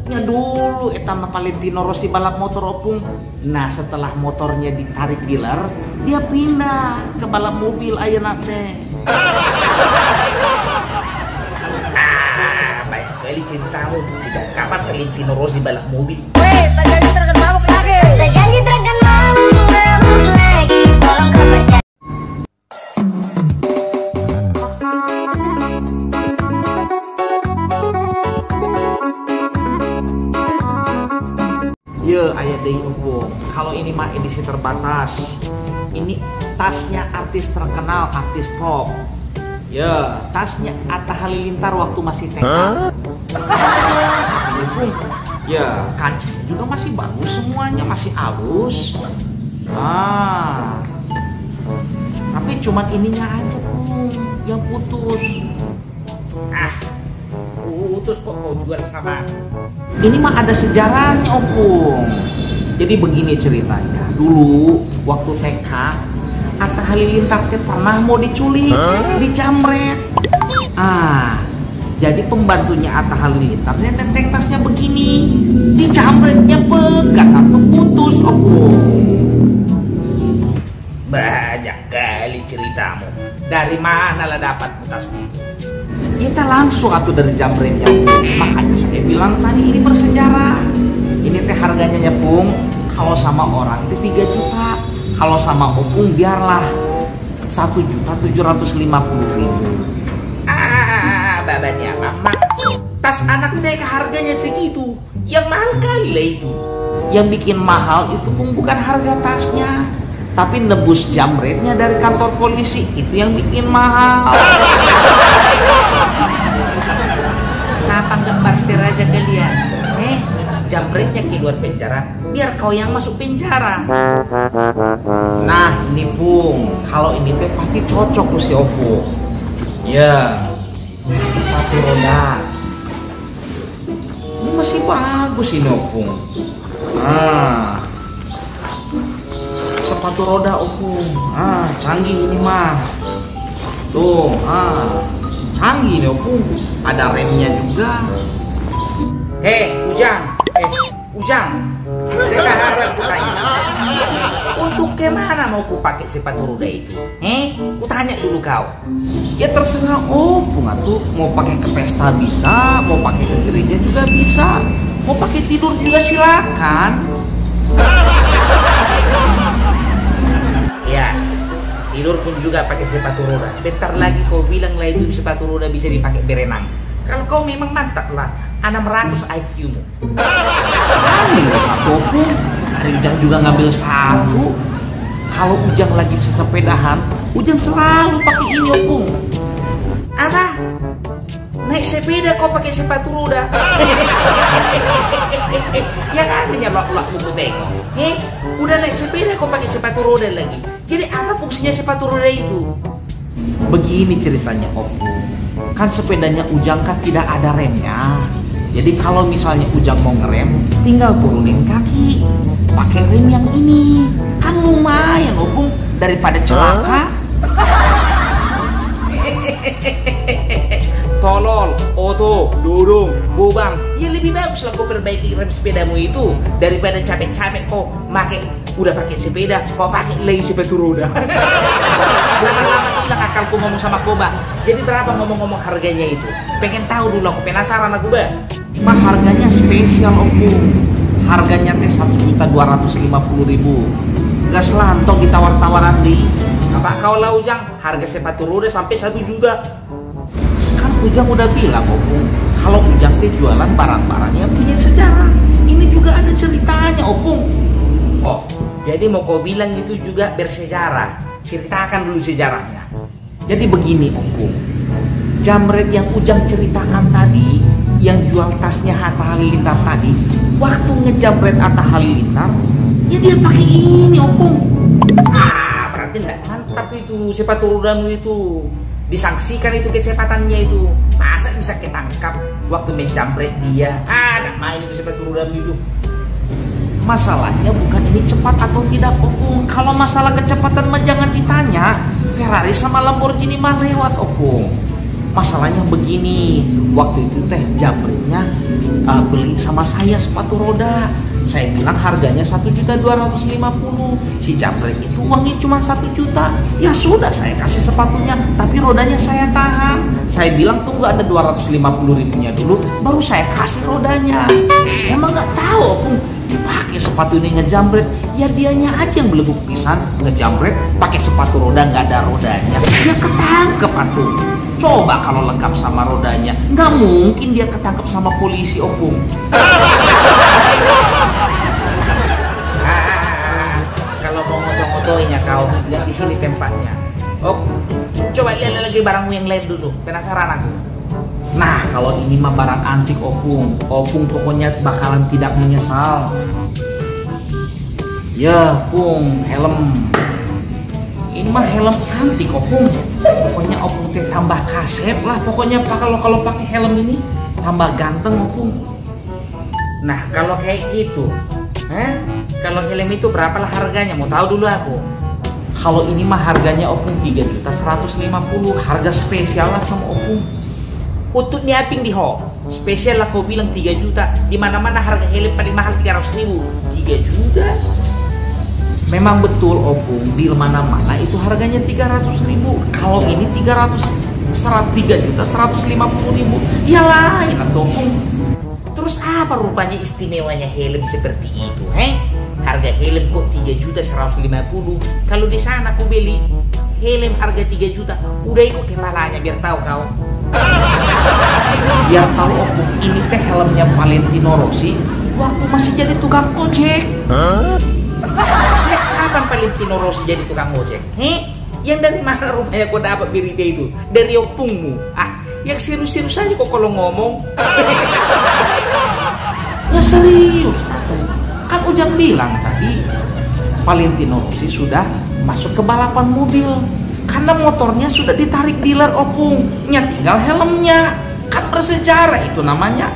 nya dulu etama Valentino Rossi balap motor opung. Nah setelah motornya ditarik dealer, dia pindah ke balap mobil ayeuna teh. Baik kali ceritamu. Sejak kapan Valentino Rossi balap mobil? Weh, tak jadi terangkan mabuk lagi. Tak jadi terangkan mabuk lagi. Tolong kau percaya. Ya ayah deh opung. Kalau ini mah edisi terbatas. Ini tasnya artis terkenal, artis pop. Ya, tasnya Atta Halilintar waktu masih TK. Ini pun, ya kancingnya juga masih bagus semuanya, masih halus. Tapi cuman ininya aja pun yang putus. Putus kok kau juga sama. Ini mah ada sejarahnya opung. Jadi begini ceritanya. Dulu waktu TK, Atta Halilintar pernah mau diculik, dicamret. Jadi pembantunya Atta Halilintar nenteng tasnya begini, dicamretnya pegat atau putus opung. Banyak kali ceritamu. Dari mana lah dapat tas itu? Kita langsung atau dari jamretnya. Makanya saya bilang tadi ini bersejarah. Ini teh harganya nyepung. Kalau sama orang teh 3 juta. Kalau sama opung biarlah 1.750.000. Babanya mama. Tas anak teh harganya segitu. Yang mahal kali lah itu. Yang bikin mahal itu pun bukan harga tasnya, tapi nebus jamretnya dari kantor polisi. Itu yang bikin mahal. Kenapa nggak parkir aja kalian? Jamretnya keluar penjara, biar kau yang masuk penjara. Nah ini pung, kalau ini teh pasti cocok ku si Opung. Ya, sepatu roda. Ini masih bagus ini Opung. Sepatu roda Opung. Canggih ini mah. Tuh, canggih ini Opung. Ada remnya juga. Ujang, sekarang aku tanya, untuk kemana mau ku pakai sepatu roda itu? Ku tanya dulu kau. Ya terserah Opung atuh, mau pakai ke pesta bisa, mau pakai ke gereja juga bisa, mau pakai tidur juga silakan. Ya, tidur pun juga pakai sepatu roda. Bentar lagi kau bilang lah itu sepatu roda bisa dipakai berenang. Kalau kau memang mantap lah, 600 IQ-mu. Ngambil satu Opung, hari Ujang juga ngambil satu. Kalau Ujang lagi sesepedahan, Ujang selalu pakai ini Opung. Apa? Naik sepeda kau pakai sepatu roda? Ya kan hanya lak-lak mau tengok. Udah naik sepeda kau pakai sepatu roda lagi. Jadi apa fungsinya sepatu roda itu? Begini ceritanya Opung. Kan sepedanya Ujang kan tidak ada remnya. Jadi kalau misalnya Ujang mau ngerem, tinggal turunin kaki, pakai rem yang ini. Kan lumayan Opung, daripada celaka. Tolol, oto, dudung, bubang. Ya lebih bagus lah kau perbaiki rem sepedamu itu daripada capek-capek kau pakai sepeda, kau pakai lagi sepatu roda. Lama-lama hilang akalku ngomong sama kau, Bah. Jadi berapa ngomong-ngomong harganya itu? Pengen tahu dulu, aku penasaran aku, Bah. Mah harganya spesial Opung. Harganya teh 1.250.000. Gak selantong ditawar-tawaran di. Apa kau lah Ujang? Harga sepatu roda sampai 1 juta. Kan Ujang udah bilang Opung, kalau Ujang teh jualan barang-barang yang punya sejarah. Ini juga ada ceritanya Opung. Oh, jadi mau kau bilang itu juga bersejarah. Ceritakan dulu sejarahnya. Jadi begini Opung, jamret yang Ujang ceritakan tadi, yang jual tasnya Atta Halilintar tadi, waktu ngejamret Atta Halilintar, ya dia pakai ini Opung. Berarti nggak mantap itu sepatu rodamu itu. Disangsikan itu kecepatannya itu. Masa bisa ketangkap waktu menjamret dia? Nggak main itu sepatu rodamu itu. Masalahnya bukan ini cepat atau tidak Opung. Kalau masalah kecepatan mah jangan ditanya. Ferrari sama Lamborghini mah lewat Opung. Masalahnya begini, waktu itu teh jambretnya beli sama saya sepatu roda. Saya bilang harganya 1.250.000. Si jambret itu uangnya cuma 1 juta. Ya sudah, saya kasih sepatunya, tapi rodanya saya tahan. Saya bilang tunggu ada 250.000-nya dulu, baru saya kasih rodanya. Emang nggak tahu Opung, dipakai sepatu ini ngejambret. Ya dianya aja yang belebuk pisan ngejambret, pakai sepatu roda nggak ada rodanya. Dia ketangkep atuh. Coba kalau lengkap sama rodanya, nggak mungkin dia ketangkep sama polisi Opung. Kalau mau moto-motoinnya kau, lihat di sini tempatnya. Oh, coba lihat lagi barangmu yang lain dulu. Penasaran aku. Nah, kalau ini mah barang antik Opung. Opung pokoknya bakalan tidak menyesal. Ya, Pung, helm. Ini mah helm antik Opung. Pokoknya Opung teh tambah kasep lah. Pokoknya kalau pakai helm ini tambah ganteng Opung. Nah, kalau kayak gitu, kalau helm itu berapa lah harganya? Mau tahu dulu aku. Kalau ini mah harganya Opung 3.150.000. Harga spesial lah sama Opung. Untuk nyiapin di ho, spesial lah kau bilang 3 juta. Di mana-mana harga helm paling mahal 300.000. 3 juta? Memang betul Opung, di mana-mana itu harganya 300.000. Kalau ini 3.150.000. Ya lain atau Opung. Terus apa rupanya istimewanya helm seperti itu, Harga helm kok 3.150.000. Kalau di sana aku beli helm harga 3 juta, udah ikut kepalanya biar tahu kau. Biar tahu Opung, ini teh helmnya Valentino Rossi waktu masih jadi tukang ojek. Kapan Valentino Rossi jadi tukang ojek? Yang dari mana rupanya kau dapat berita itu? Dari Opungmu? Yang serius-serius aja kok kalau ngomong. Ya serius atuh. Kan Ujang bilang tadi Valentino Rossi sudah masuk ke balapan mobil. Karena motornya sudah ditarik dealer Opung. Nya tinggal helmnya. Kan bersejarah itu namanya.